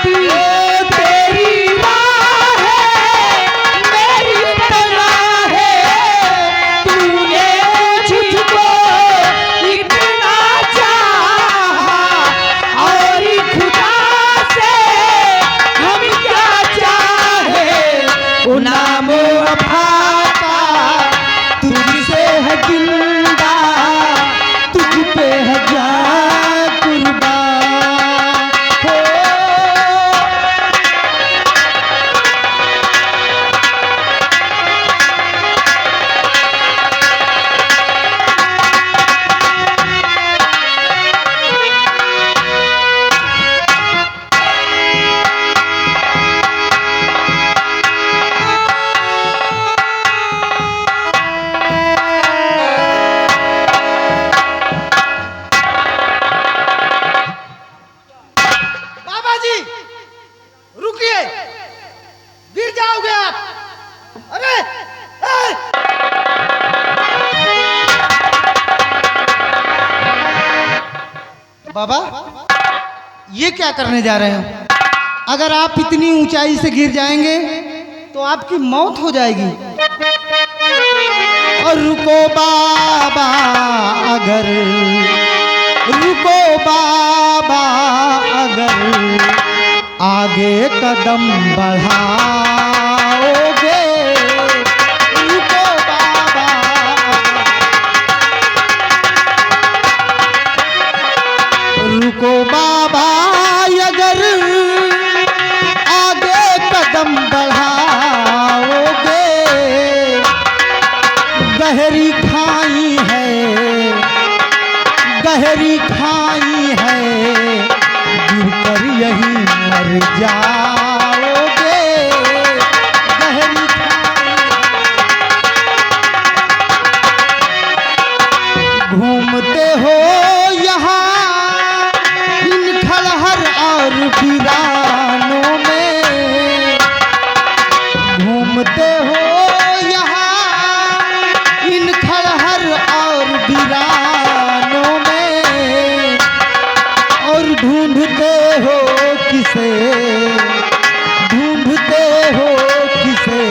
आती तेरी राह है, मेरी पनाह है। तूने मुझको इतना चाहा और खुदा से हम क्या चाहे। ओ नाम वफा का तुझसे है जिंदा, तुझ पे है जान कुर्बान हो। बाबा जी रुकिए, गिर जाओगे आप। अरे ए! बाबा ये क्या करने जा रहे हैं? अगर आप इतनी ऊंचाई से गिर जाएंगे तो आपकी मौत हो जाएगी। और रुको बाबा, अगर रुको बाबा, अगर आगे कदम बढ़ाओगे। रुको बाबा, रुको बाबा, अगर आगे कदम बढ़ाओगे। गहरी खाई है, गहरी खाई है, गिरकर यही मर जाओगे। गहरी खाई, घूमते हो यहाँ इन खलहर और वीरानों में। घूमते हो यहाँ इन खलहर और वीरानों में। और ढूंढते हो किसे, ढूंढते हो किसे,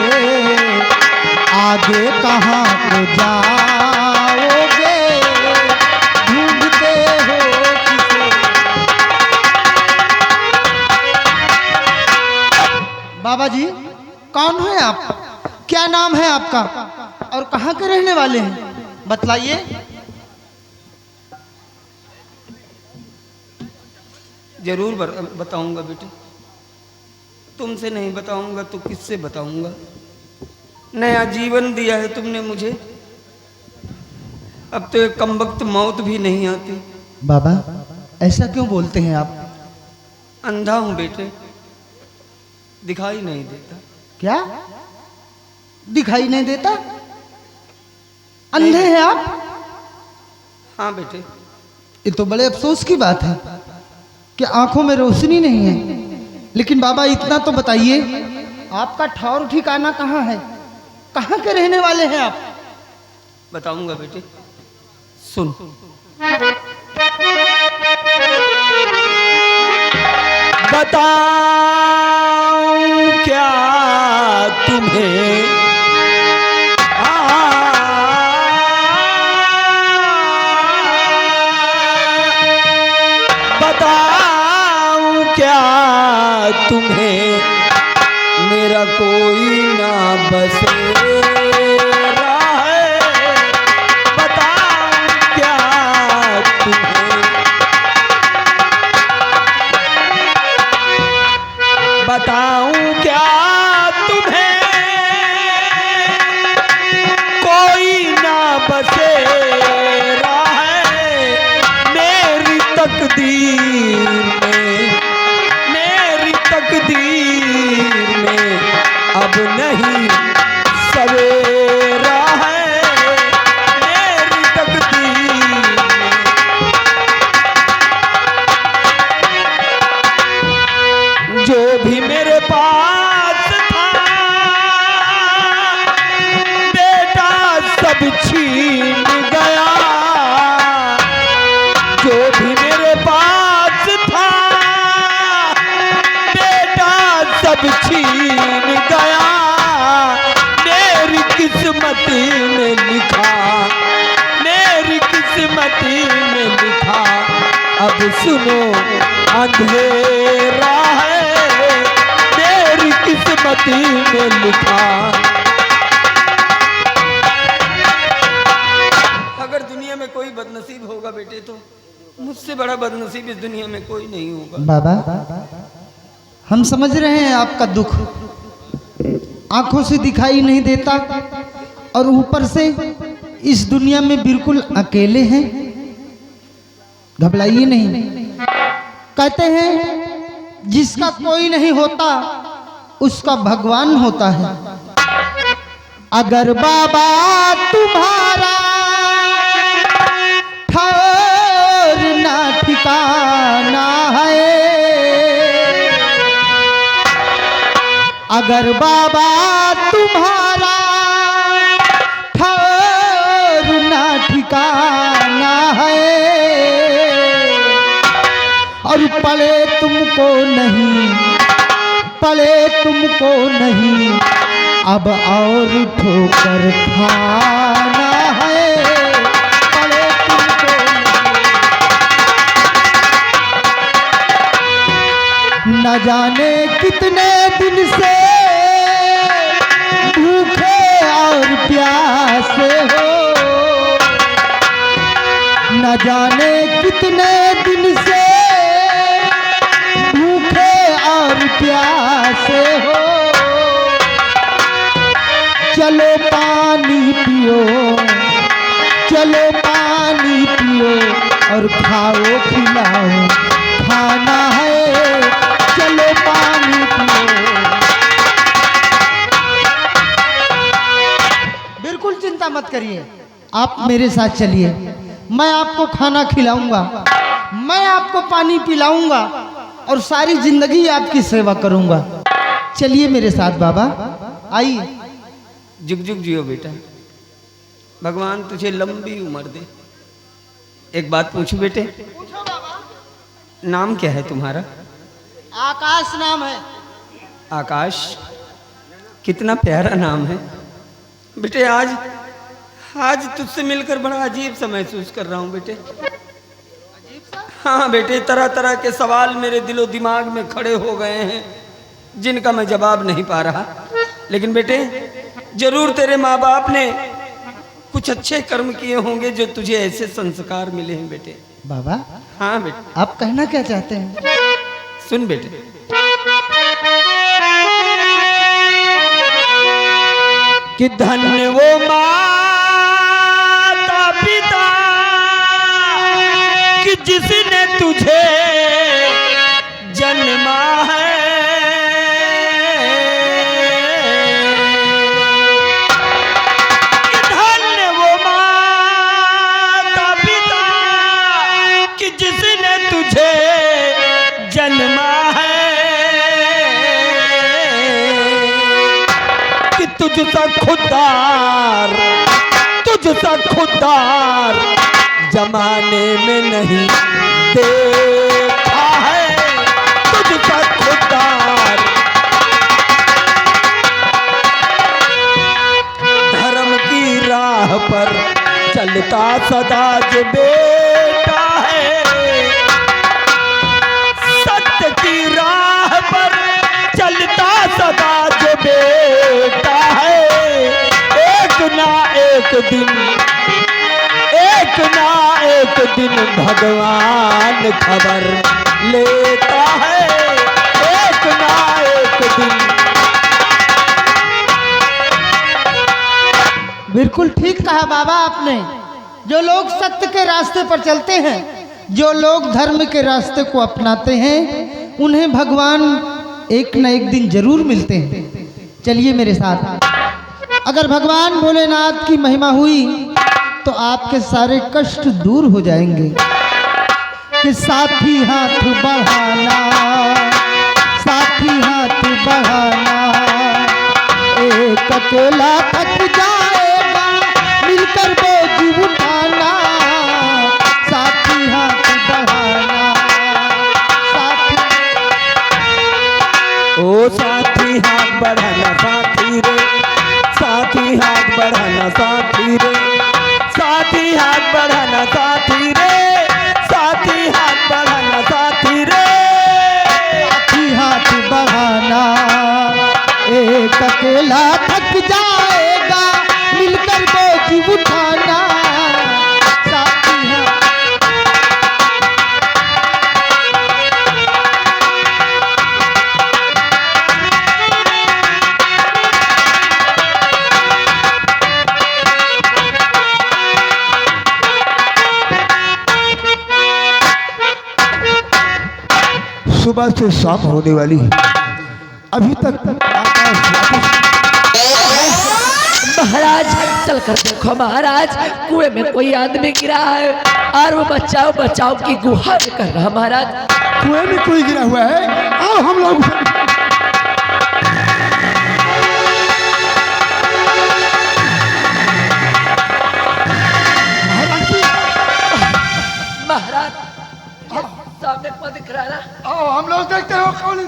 आगे कहाँ को जाओगे। ढूंढते हो किसे। बाबा जी कौन है आप? क्या नाम है आपका और कहाँ के रहने वाले हैं? बतलाइए। जरूर बताऊंगा बेटे, तुमसे नहीं बताऊंगा तो किससे बताऊंगा। नया जीवन दिया है तुमने मुझे, अब तो एक कमबख्त मौत भी नहीं आती। बाबा ऐसा क्यों बोलते हैं आप? अंधा हूं बेटे, दिखाई नहीं देता। क्या दिखाई नहीं देता? अंधे हैं आप? हाँ बेटे। ये तो बड़े अफसोस की बात है कि आंखों में रोशनी नहीं है। लेकिन बाबा इतना तो बताइए, आपका ठौर ठिकाना कहाँ है? कहाँ के रहने वाले हैं आप? बताऊंगा बेटे, सुन। बताऊं क्या तुम्हें, बताऊं क्या तुम्हें, मेरा कोई ना बसेरा है। बताऊं क्या तुम्हें, बताऊं क्या तुम्हें, कोई ना बसेरा है। मेरी तकदीर में, मेरी तकदीर में अब नहीं सवेरा है। मेरी तकदीर में जो भी मेरे पास अब छीन गया, मेरी किस्मत में लिखा, मेरी किस्मत में लिखा। अब सुनो अंधेरा है, मेरी किस्मत में लिखा। अगर दुनिया में कोई बदनसीब होगा बेटे तो मुझसे बड़ा बदनसीब इस दुनिया में कोई नहीं होगा। बाबा हम समझ रहे हैं आपका दुख, आंखों से दिखाई नहीं देता और ऊपर से इस दुनिया में बिल्कुल अकेले हैं। घबराइए नहीं। कहते हैं जिसका कोई नहीं होता उसका भगवान होता है। अगर बाबा तुम्हारा ठहरना ठिकाना है, अगर बाबा तुम्हारा ठहरना ठिकाना है, और पड़े तुमको नहीं, पड़े तुमको नहीं, अब और ठोकर खाना है, पड़े तुमको नहीं। न जाने कितने दिन से भूखे और प्यासे हो, न जाने कितने दिन से भूखे और प्यासे हो। चलो पानी पियो, चलो पानी पियो और खाओ खिलाओ खाना है, चलो पानी पियो। बिल्कुल चिंता मत करिए, आप मेरे साथ चलिए, मैं आपको खाना खिलाऊंगा, मैं आपको पानी पिलाऊंगा और सारी जिंदगी आपकी सेवा करूंगा। चलिए मेरे साथ बाबा, आइए। जुग जुग जियो बेटा, भगवान तुझे लंबी उम्र दे। एक बात पूछूं बेटे, पूछो बाबा। नाम क्या है तुम्हारा? आकाश नाम है। आकाश, कितना प्यारा नाम है बेटे। आज तुझसे मिलकर बड़ा अजीब सा महसूस कर रहा हूँ बेटे। हाँ बेटे, तरह तरह के सवाल मेरे दिलो दिमाग में खड़े हो गए हैं जिनका मैं जवाब नहीं पा रहा। लेकिन बेटे जरूर तेरे माँ बाप ने कुछ अच्छे कर्म किए होंगे जो तुझे ऐसे संस्कार मिले हैं बेटे। बाबा। हाँ बेटे। आप कहना क्या चाहते हैं? सुन बेटे, कि धन्य वो माता पिता कि जिसने तुझे जन्मा है, कि धन्य वो माता पिता कि जिसने तुझे जन्मा है, कि तुझसा खुददार जमाने में नहीं देखा है, तुझसा खुददार। धर्म की राह पर चलता सदा जो बेटा है, सत्य की राह पर चलता सदा जो बेटा है, एक ना एक दिन भगवान खबर लेता है, एक ना एक दिन। बिल्कुल ठीक कहा बाबा आपने। जो लोग सत्य के रास्ते पर चलते हैं, जो लोग धर्म के रास्ते को अपनाते हैं, उन्हें भगवान एक न एक दिन जरूर मिलते हैं। चलिए मेरे साथ। अगर भगवान भोलेनाथ की महिमा हुई तो आपके सारे कष्ट दूर हो जाएंगे। कि साथी हाथ बढ़ाना, साथी हाथ बढ़ाना, एक अकेला थक जाएगा मिलकर बोझ उठाना, साथी हाथ बढ़ाना, साथी। ओ साथी हाथ बढ़ाना साथी रे, साथी हाथ बढ़ाना साथी रे, साथी हाथ बढ़ाना साथी रे, साथी हाथ बढ़ाना साथी रे, साथी हाथ बढ़ाना, एक अकेला थक जाएगा, मिलकर बोझ उठाना। साथी हाथ सुबह से शाम होने वाली है, अभी तक आकाश वापस महाराज चल कर देखो महाराज, कुएं में कोई आदमी गिरा है और वो बचाओ बचाओ की गुहार कर रहा। महाराज कुएं में कोई गिरा हुआ है, आओ हम लोग महाराज सामने को दिख रहा है ना, आओ हम लोग देखते हो कौन।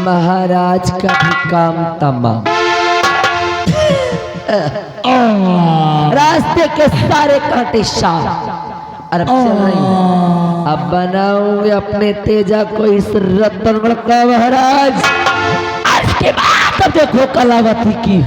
महाराज का भी काम तमाम। रास्ते के सारे कांटे साफ और अब चल रही है। अब बनाऊंगे अपने तेजा को इस रत्नगढ़ का महाराज। आज के बाद अब देखो कलावती की।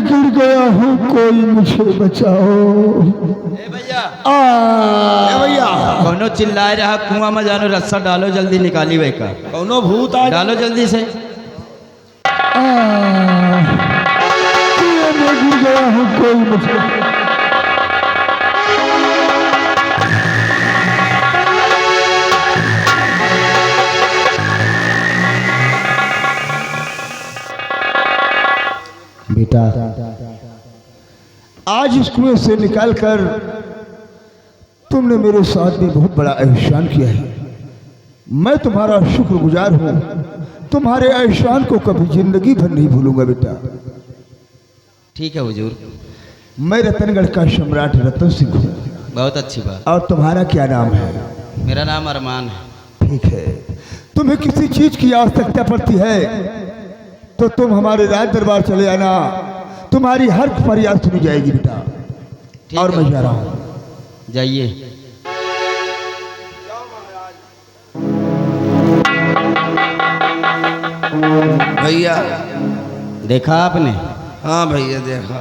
गिर गया हूँ, कोई मुझे बचाओ। भैया भैया कौनो चिल्लाए रहा, कुआं में जानो, रस्सा डालो जल्दी, निकाली वही का कौनो भूत आ डालो जल्दी से। कुएं में गिर गया हूँ, कोई मुझे बेटा, आज इस कुएं से निकालकर तुमने मेरे साथ में बहुत बड़ा एहसान किया है। मैं तुम्हारा शुक्रगुजार हूँ। तुम्हारे एहसान को कभी जिंदगी भर नहीं भूलूंगा बेटा। ठीक है हुजूर। मैं रतनगढ़ का सम्राट रतन सिंह हूँ। बहुत अच्छी बात। और तुम्हारा क्या नाम है? मेरा नाम अरमान है। ठीक है, तुम्हें किसी चीज की आवश्यकता पड़ती है तो तुम हमारे राज दरबार चले आना, तुम्हारी हर फरियाद सुनी जाएगी बेटा। और मैं जा रहा हूँ। जाइए। भैया देखा आपने? हाँ भैया देखा।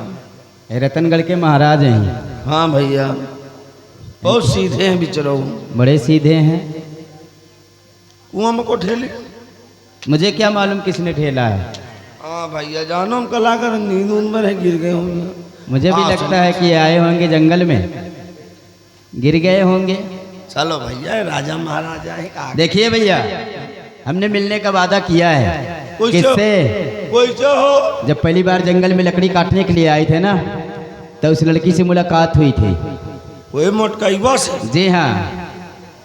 ये रतनगढ़ के महाराज हैं। हाँ भैया बहुत सीधे हैं बिचरो, बड़े सीधे हैं। कुआं में को ठेले। मुझे क्या मालूम किसने ठेला है। हाँ भैया जानो हम कल आकर नींद उन में गिर गए होंगे। मुझे भी लगता है कि आए होंगे जंगल में, गिर गए होंगे। चलो भैया राजा महाराजा है का। देखिए भैया, हमने मिलने का वादा किया है। किससे? कोई हो जब पहली बार जंगल में लकड़ी काटने के लिए आए थे ना, तो उस लड़की से मुलाकात हुई थी। कोई मोटकईवा से? जी हाँ।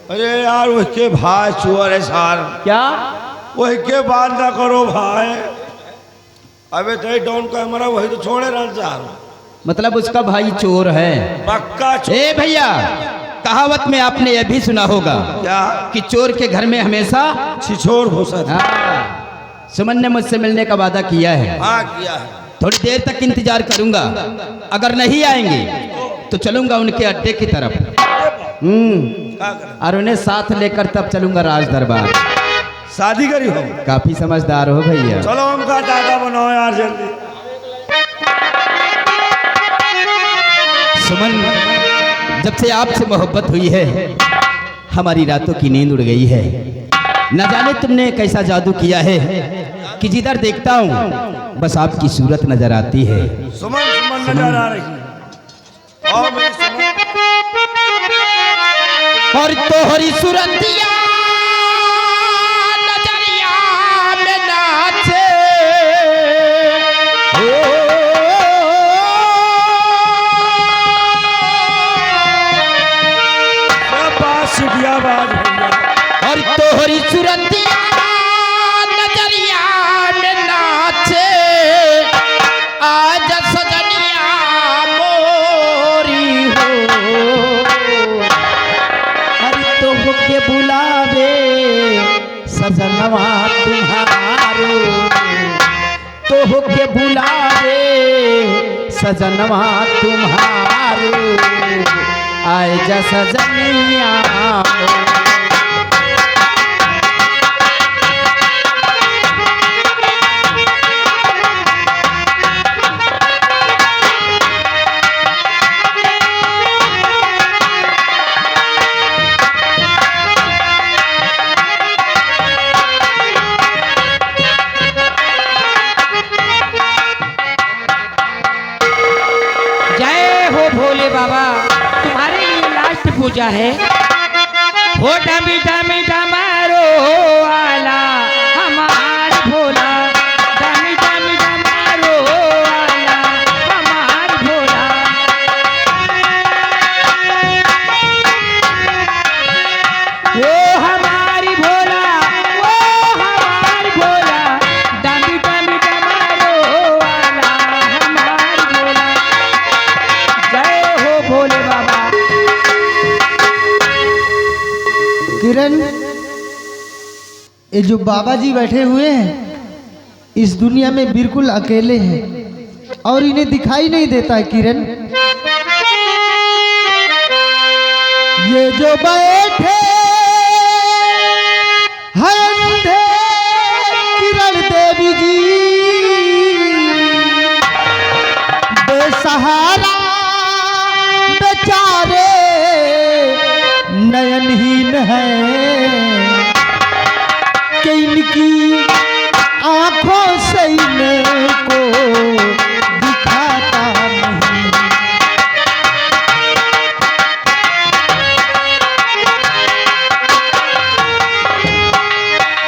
अरे यार वह के भाई चुअर है सार। क्या? वही के बात ना करो भाई। अबे तो डाउन का हमारा वही तो छोड़े रह सार। मतलब उसका भाई चोर है? पक्का चोर। ए भैया, कहावत में आपने यह भी सुना होगा क्या? कि चोर के घर में हमेशा छिछोर घुसा। हाँ। सुमन ने मुझसे मिलने का वादा किया है। हाँ किया है। थोड़ी देर तक इंतजार करूंगा, अगर नहीं आएंगे तो चलूंगा उनके अड्डे की तरफ। और उन्हें साथ लेकर तब चलूंगा राज दरबार। शादी करी हो? काफी समझदार हो भैया। चलो हमका दादा बनाओ यार जल्दी। सुमन, जब से आपसे मोहब्बत हुई है हमारी रातों की नींद उड़ गई है। न जाने तुमने कैसा जादू किया है कि जिधर देखता हूँ बस आपकी सूरत नजर आती है। सुमन सुमन नजर आ रही है। और मेरी सुमन और तोहरी सुरतिया नजरिया में नाचे और तोहरी सुरतिया नजरिया में नाचे आज सजनिया मोरी हो अरे तो के बुलावे सजनवा तुम्हारो तो के बुलावे सजनवा तुम्हारो आए जा सजनिया भोले बाबा, तुम्हारे लिए लास्ट पूजा है। हो डमी डमी डमारो वाला हमार भोला, डमी डमी डमारो वाला हमार भोला। वो हमारी भोला, वो हमार भोला, डमी डमी डमारो वाला हमार भोला। जय हो भोले बाबा। किरण, ये जो बाबा जी बैठे हुए हैं इस दुनिया में बिल्कुल अकेले हैं और इन्हें दिखाई नहीं देता है। किरण, ये जो बैठे हैं अंधे किरण देवी जी, बेसहारा बेचारे नयनहीन है कि इनकी आंखों से इनको दिखाता नहीं।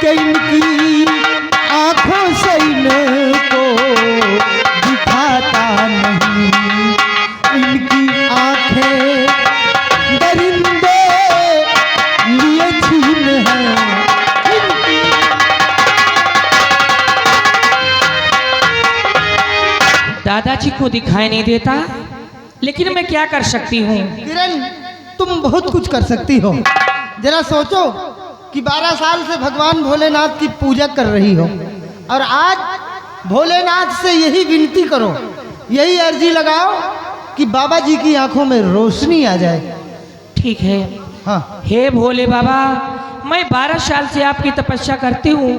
कि इनकी आंखों से इनको दिखाता नहीं। इनकी आंखें दरिंदे लिए छीन है। दादाजी को दिखाई नहीं देता, लेकिन मैं क्या कर सकती हूँ। किरण, तुम बहुत कुछ कर सकती हो। जरा सोचो कि 12 साल से भगवान भोलेनाथ की पूजा कर रही हो और आज भोलेनाथ से यही विनती करो, यही अर्जी लगाओ कि बाबा जी की आंखों में रोशनी आ जाए। ठीक है। हाँ, हे भोले बाबा, मैं 12 साल से आपकी तपस्या करती हूँ,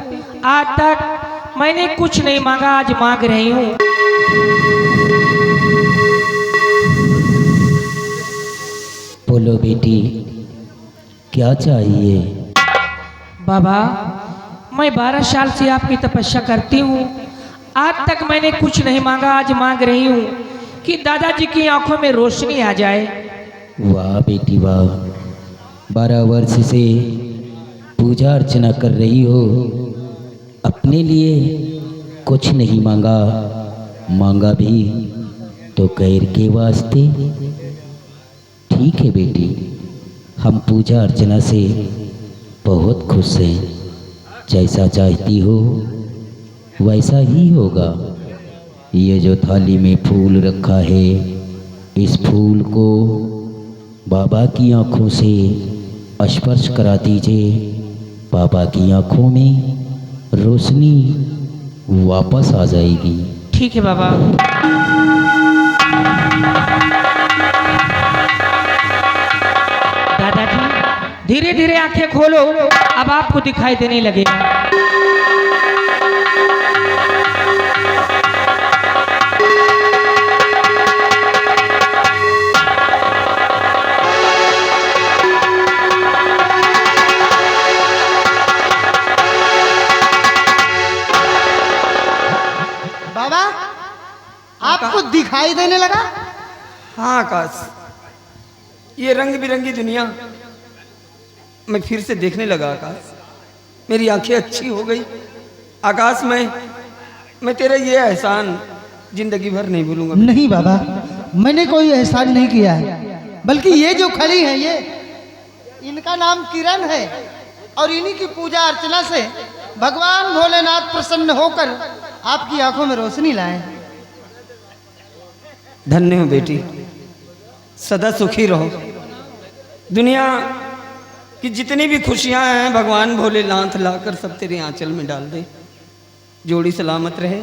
आज तक मैंने कुछ नहीं मांगा, आज मांग रही हूँ। बोलो बेटी, क्या चाहिए? बाबा, मैं 12 साल से आपकी तपस्या करती हूँ, आज तक मैंने कुछ नहीं मांगा, आज मांग रही हूँ कि दादाजी की आंखों में रोशनी आ जाए। वाह बेटी वाह, 12 वर्ष से पूजा अर्चना कर रही हो, अपने लिए कुछ नहीं मांगा, मांगा भी तो गैर के वास्ते। ठीक है बेटी, हम पूजा अर्चना से बहुत खुश हैं। जैसा चाहती हो वैसा ही होगा। ये जो थाली में फूल रखा है, इस फूल को बाबा की आंखों से स्पर्श करा दीजिए। बाबा की आंखों में रोशनी वापस आ जाएगी। ठीक है बाबा। दादाजी, धीरे धीरे आंखें खोलो, अब आपको दिखाई देने लगेगा। बाबा, आपको दिखाई देने लगा? हाँ आकाश, ये रंग बिरंगी दुनिया मैं फिर से देखने लगा आकाश, मेरी आंखें अच्छी हो गई। आकाश, मैं तेरा ये एहसान जिंदगी भर नहीं भूलूंगा। नहीं बाबा, मैंने कोई एहसान नहीं किया है, बल्कि ये जो खड़ी है ये इनका नाम किरण है और इन्हीं की पूजा अर्चना से भगवान भोलेनाथ प्रसन्न होकर आपकी आंखों में रोशनी लाए। धन्य हो बेटी, सदा सुखी रहो। दुनिया की जितनी भी खुशियां हैं भगवान भोलेनाथ लाकर सब तेरे आंचल में डाल दे। जोड़ी सलामत रहे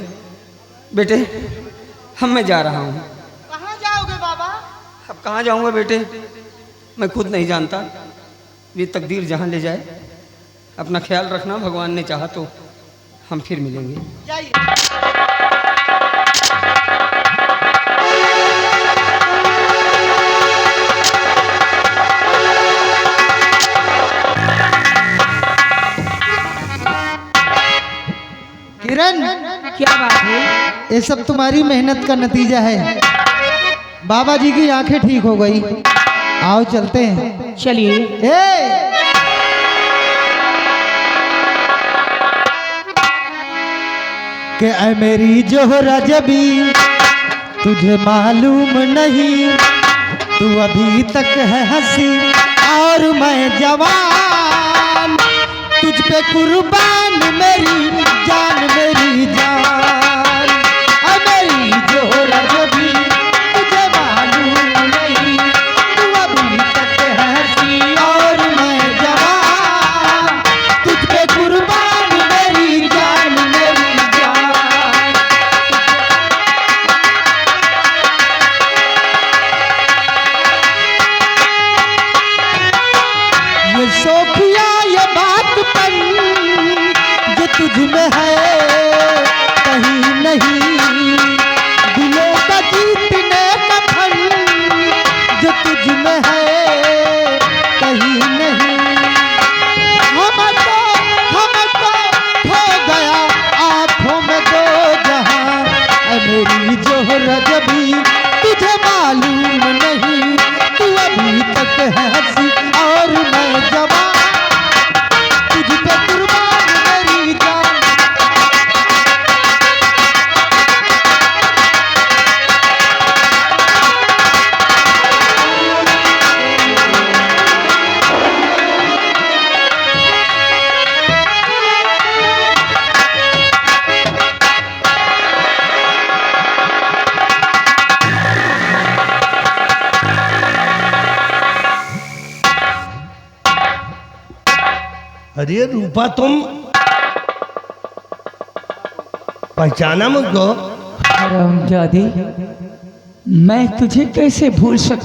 बेटे। मैं जा रहा हूँ। कहाँ जाओगे बाबा? अब कहाँ जाऊँगा बेटे, मैं खुद नहीं जानता। ये तकदीर जहाँ ले जाए। अपना ख्याल रखना, भगवान ने चाहा तो हम फिर मिलेंगे। जाइए। किरण, क्या बात है? ये सब तुम्हारी मेहनत का नतीजा है। बाबा जी की आंखें ठीक हो गई। आओ चलते हैं। चलिए। ए! कि ऐ मेरी जोहरा जबी तुझे मालूम नहीं, तू अभी तक है हंसी और मैं जवान, तुझ पे कुर्बान मेरी जान मेरी जान। ऐ मेरी जोहरा जबी तुझे मालूम नहीं, तू अभी तक है हंसी और मैं जवान, तुझ पे कुर्बान मेरी जान मेरी जान। ये सोफिया ये बातपन जो तुझ में है कहीं नहीं, दिलों का जीतने का फन जो तुझ में है कहीं नहीं। हमको खो गया आँखों में दो जहां, ऐ मेरी जोहरा जबी तुझे मालूम नहीं, तू अभी तक है हंसी और मैं जवान, तुझ पे कुर्बान मेरी जान। अरे रूपा, तुम पहचाना मुझको? हरामजादी, मैं तुझे कैसे भूल सकता